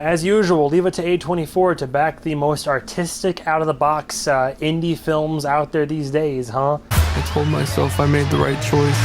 As usual, leave it to A24 to back the most artistic, out-of-the-box indie films out there these days, huh? I told myself I made the right choice.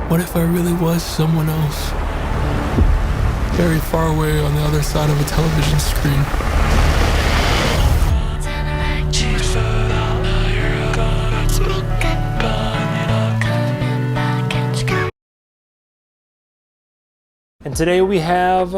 What if I really was someone else? Very far away on the other side of a television screen. And today we have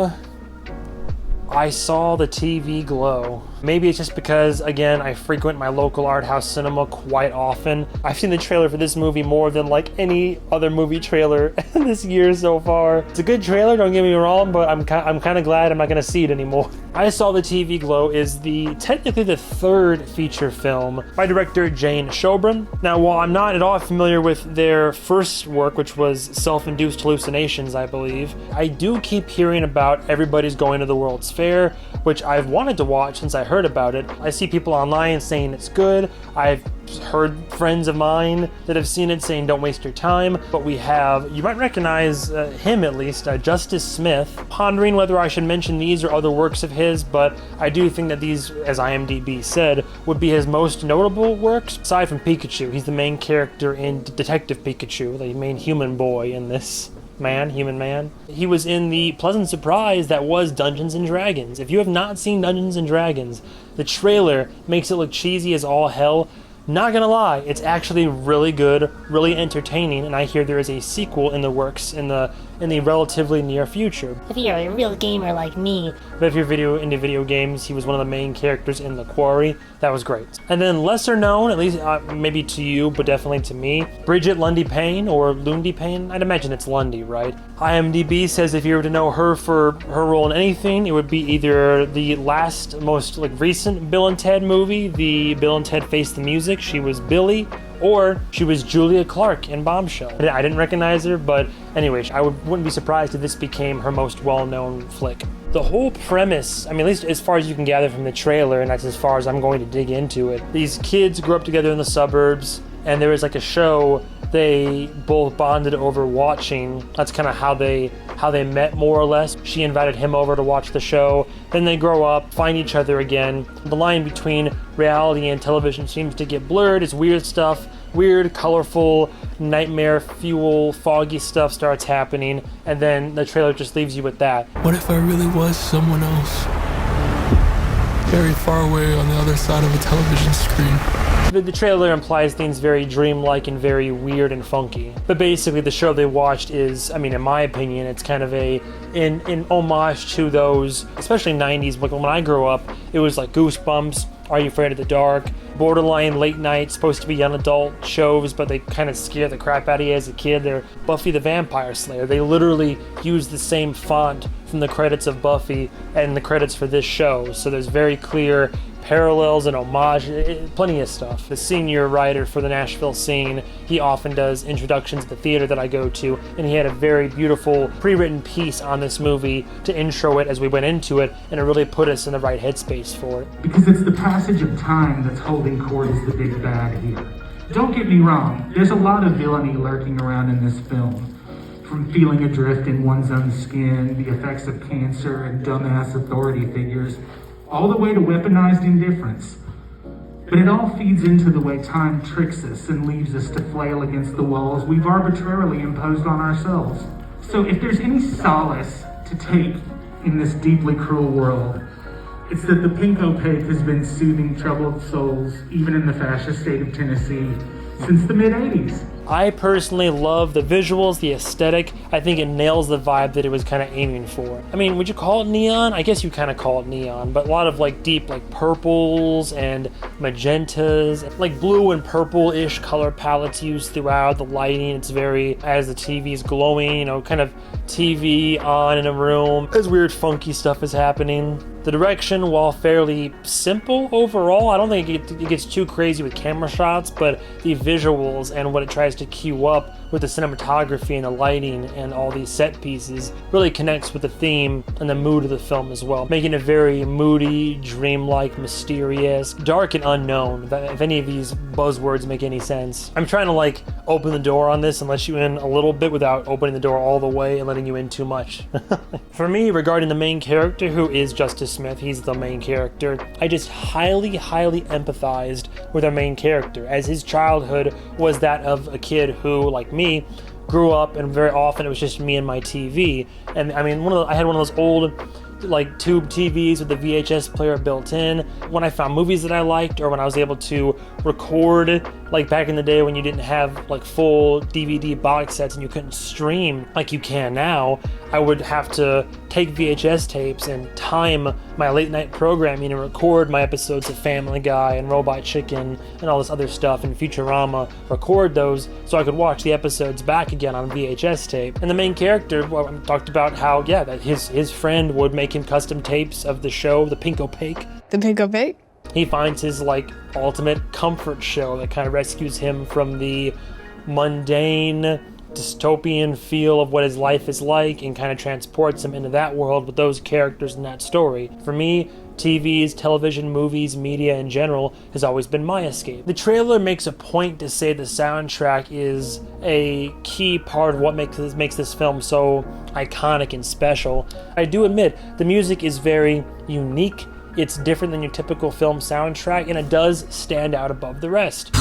I Saw the TV Glow. Maybe it's just because, again, I frequent my local art house cinema quite often. I've seen the trailer for this movie more than like any other movie trailer this year so far. It's a good trailer, don't get me wrong, but I'm kind of glad I'm not gonna see it anymore. I Saw the TV Glow is technically the third feature film by director Jane Shobran. Now, while I'm not at all familiar with their first work, which was Self-Induced Hallucinations, I believe, I do keep hearing about Everybody's Going to the World's Fair, which I've wanted to watch since I heard about it. I see people online saying it's good. I've heard friends of mine that have seen it saying don't waste your time. But we have, you might recognize him at least, Justice Smith. Pondering whether I should mention these or other works of his, but I do think that these, as IMDb said, would be his most notable works, aside from Pikachu. He's the main character in Detective Pikachu, the main human boy in this. Human man. He was in the pleasant surprise that was Dungeons & Dragons. If you have not seen Dungeons & Dragons, the trailer makes it look cheesy as all hell. Not gonna lie, it's actually really good, really entertaining, and I hear there is a sequel in the works in the relatively near future. If you're a real gamer like me. But if you're into video games, he was one of the main characters in The Quarry. That was great. And then lesser known, at least maybe to you, but definitely to me, Bridget Lundy Payne, or Lundy Payne? I'd imagine it's Lundy, right? IMDb says if you were to know her for her role in anything, it would be either the last, most recent Bill and Ted movie, the Bill and Ted Face the Music. She was Billy, or she was Julia Clark in Bombshell. I didn't recognize her, but anyway, I wouldn't be surprised if this became her most well-known flick. The whole premise, I mean, at least as far as you can gather from the trailer, and that's as far as I'm going to dig into it, these kids grew up together in the suburbs, and there was like a show they both bonded over watching. That's kind of how they met, more or less. She invited him over to watch the show. Then they grow up, find each other again. The line between reality and television seems to get blurred. It's weird stuff. Weird, colorful, nightmare fuel, foggy stuff starts happening, and then the trailer just leaves you with that. What if I really was someone else? Very far away on the other side of a television screen. The trailer implies things very dreamlike and very weird and funky. But basically the show they watched is, I mean, in my opinion, it's kind of in homage to those, especially 90s, like when I grew up, it was like Goosebumps, Are You Afraid of the Dark, borderline late night, supposed to be young adult shows, but they kind of scare the crap out of you as a kid. They're Buffy the Vampire Slayer. They literally use the same font from the credits of Buffy and the credits for this show. So there's very clear parallels and homage, plenty of stuff. The senior writer for the Nashville scene, he often does introductions at the theater that I go to, and he had a very beautiful pre-written piece on this movie to intro it as we went into it, and it really put us in the right headspace for it. Because it's the passage of time that's holding court as the big bad here. Don't get me wrong, there's a lot of villainy lurking around in this film. From feeling adrift in one's own skin, the effects of cancer and dumbass authority figures, all the way to weaponized indifference. But it all feeds into the way time tricks us and leaves us to flail against the walls we've arbitrarily imposed on ourselves. So if there's any solace to take in this deeply cruel world, it's that the pink opaque has been soothing troubled souls, even in the fascist state of Tennessee, since the mid-'80s. I personally love the visuals, the aesthetic. I think it nails the vibe that it was kind of aiming for. I mean, would you call it neon? I guess you kind of call it neon, but a lot of deep purples and magentas, blue and purple-ish color palettes used throughout. The lighting, it's very, as the TV is glowing, kind of TV on in a room. As weird funky stuff is happening. The direction, while fairly simple overall, I don't think it gets too crazy with camera shots, but the visuals and what it tries to cue up with the cinematography and the lighting and all these set pieces really connects with the theme and the mood of the film as well, making it very moody, dreamlike, mysterious, dark, and unknown, if any of these buzzwords make any sense. I'm trying to like open the door on this and let you in a little bit without opening the door all the way and letting you in too much. For me, regarding the main character, who is Justice Smith, he's the main character, I just highly empathized with our main character, as his childhood was that of a kid who, like me, grew up and very often it was just me and my TV. And I mean, I had one of those old like tube TVs with the VHS player built in. When I found movies that I liked, or when I was able to record, like back in the day when you didn't have like full DVD box sets and you couldn't stream like you can now, I would have to take VHS tapes and time my late night programming and record my episodes of Family Guy and Robot Chicken and all this other stuff and Futurama, record those so I could watch the episodes back again on VHS tape. And the main character, well, I talked about how, yeah, that his friend would make him custom tapes of the show, The Pink Opaque. The Pink Opaque? He finds his like ultimate comfort show that kind of rescues him from the mundane, dystopian feel of what his life is like and kind of transports him into that world with those characters in that story. For me, TVs, television, movies, media in general has always been my escape. The trailer makes a point to say the soundtrack is a key part of what makes this film so iconic and special. I do admit, the music is very unique. It's different than your typical film soundtrack, and it does stand out above the rest.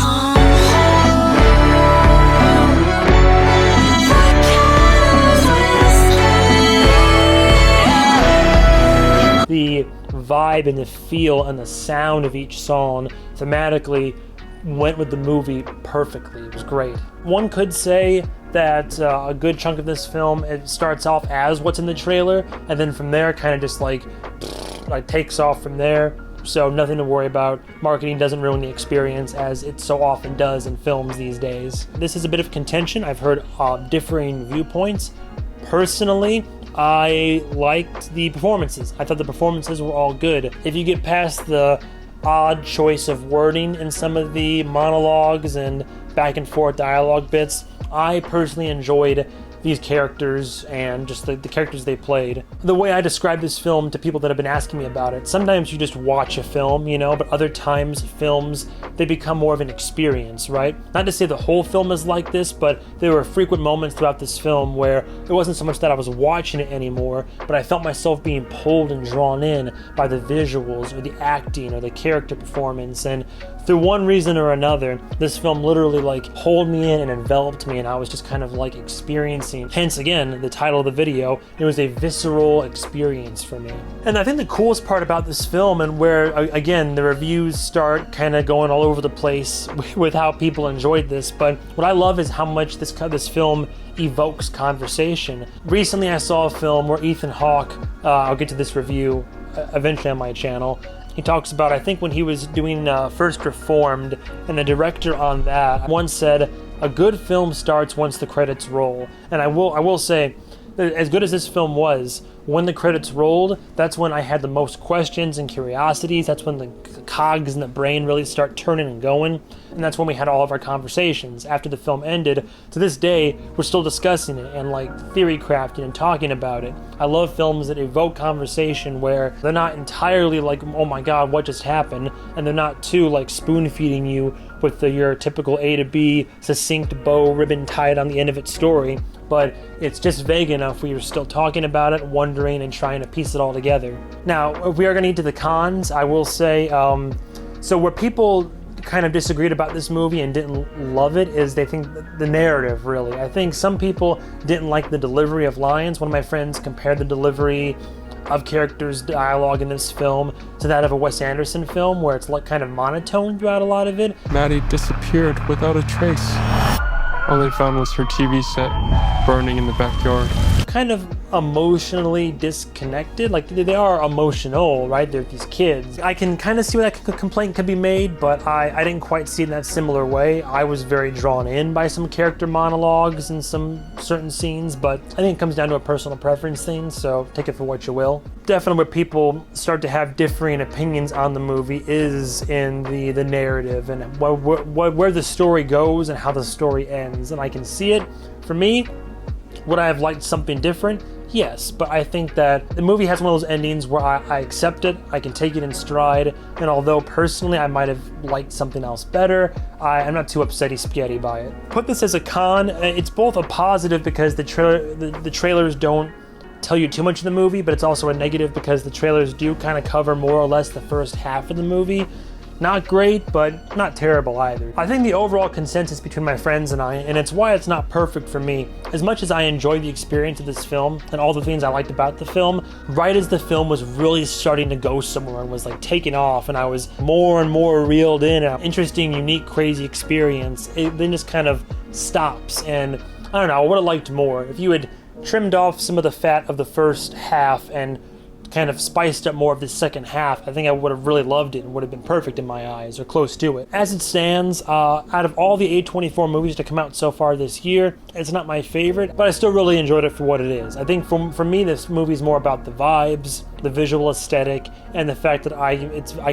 The vibe and the feel and the sound of each song thematically went with the movie perfectly. It was great. One could say that a good chunk of this film, it starts off as what's in the trailer, and then from there kind of just like takes off from there. So nothing to worry about. Marketing doesn't ruin the experience, as it so often does in films these days. This is a bit of contention. I've heard differing viewpoints. Personally, I liked the performances. I thought the performances were all good. If you get past the odd choice of wording in some of the monologues and back and forth dialogue bits, I personally enjoyed these characters and just the characters they played. The way I describe this film to people that have been asking me about it, sometimes you just watch a film, you know, but other times films, they become more of an experience, right? Not to say the whole film is like this, but there were frequent moments throughout this film where it wasn't so much that I was watching it anymore, but I felt myself being pulled and drawn in by the visuals or the acting or the character performance. And through one reason or another, this film literally like pulled me in and enveloped me, and I was just kind of like experiencing, hence again the title of the video, it was a visceral experience for me. And I think the coolest part about this film, and where again the reviews start kind of going all over the place with how people enjoyed this, but what I love is how much this film evokes conversation. Recently I saw a film where Ethan Hawke, I'll get to this review eventually on my channel, he talks about, I think when he was doing First Reformed, and the director on that once said, a good film starts once the credits roll. And I will say, as good as this film was, when the credits rolled, that's when I had the most questions and curiosities. That's when the cogs in the brain really start turning and going. And that's when we had all of our conversations. After the film ended, to this day, we're still discussing it and like theory crafting and talking about it. I love films that evoke conversation where they're not entirely like, oh my God, what just happened? And they're not too like spoon feeding you with your typical A to B succinct bow ribbon tied on the end of its story. But it's just vague enough where you're still talking about it, wondering, and trying to piece it all together. Now, if we are going to get to the cons, I will say, so where people kind of disagreed about this movie and didn't love it is they think the narrative, really. I think some people didn't like the delivery of lines. One of my friends compared the delivery of characters' dialogue in this film to that of a Wes Anderson film, where it's like kind of monotone throughout a lot of it. Maddie disappeared without a trace. All they found was her TV set burning in the backyard. kind of emotionally disconnected. Like, they are emotional, right? They're these kids. I can kind of see where that complaint could be made, but I didn't quite see it in that similar way. I was very drawn in by some character monologues and some certain scenes, but I think it comes down to a personal preference thing, so take it for what you will. Definitely where people start to have differing opinions on the movie is in the narrative and where the story goes and how the story ends, and I can see it. For me, would I have liked something different? Yes, but I think that the movie has one of those endings where I accept it, I can take it in stride, and although personally I might have liked something else better, I'm not too upsetty spaghetti by it. Put this as a con. It's both a positive because the trailers don't tell you too much of the movie, but it's also a negative because the trailers do kind of cover more or less the first half of the movie. Not great, but not terrible either. I think the overall consensus between my friends and I, and it's why it's not perfect for me, as much as I enjoyed the experience of this film and all the things I liked about the film, right as the film was really starting to go somewhere and was like taking off and I was more and more reeled in, an interesting, unique, crazy experience, it then just kind of stops. And I don't know, I would have liked more. If you had trimmed off some of the fat of the first half and kind of spiced up more of the second half, I think I would have really loved it and would have been perfect in my eyes, or close to it. As it stands, out of all the A24 movies to come out so far this year, it's not my favorite, but I still really enjoyed it for what it is. I think for me, this movie is more about the vibes, the visual aesthetic, and the fact that I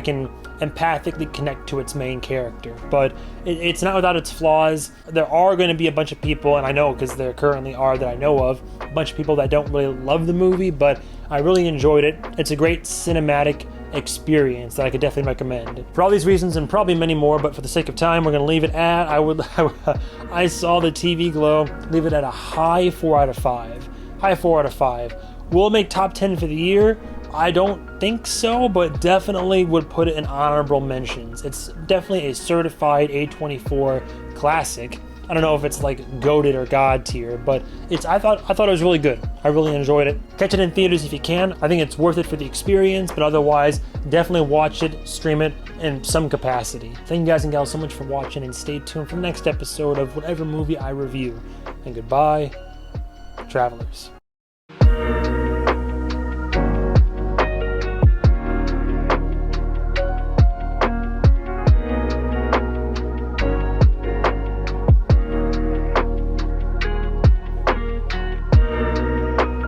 can empathically connect to its main character. But it's not without its flaws. There are going to be a bunch of people, and I know because there currently are that I know of, a bunch of people that don't really love the movie, but I really enjoyed it. It's a great cinematic experience that I could definitely recommend. For all these reasons and probably many more, but for the sake of time, we're going to leave it at, I saw the TV Glow, leave it at a high 4 out of 5. High 4 out of 5. Will it make top 10 for the year? I don't think so, but definitely would put it in honorable mentions. It's definitely a certified A24 classic. I don't know if it's like goated or god tier, but I thought it was really good. I really enjoyed it. Catch it in theaters if you can. I think it's worth it for the experience, but otherwise, definitely watch it, stream it in some capacity. Thank you guys and gals so much for watching, and stay tuned for the next episode of whatever movie I review. And goodbye, travelers.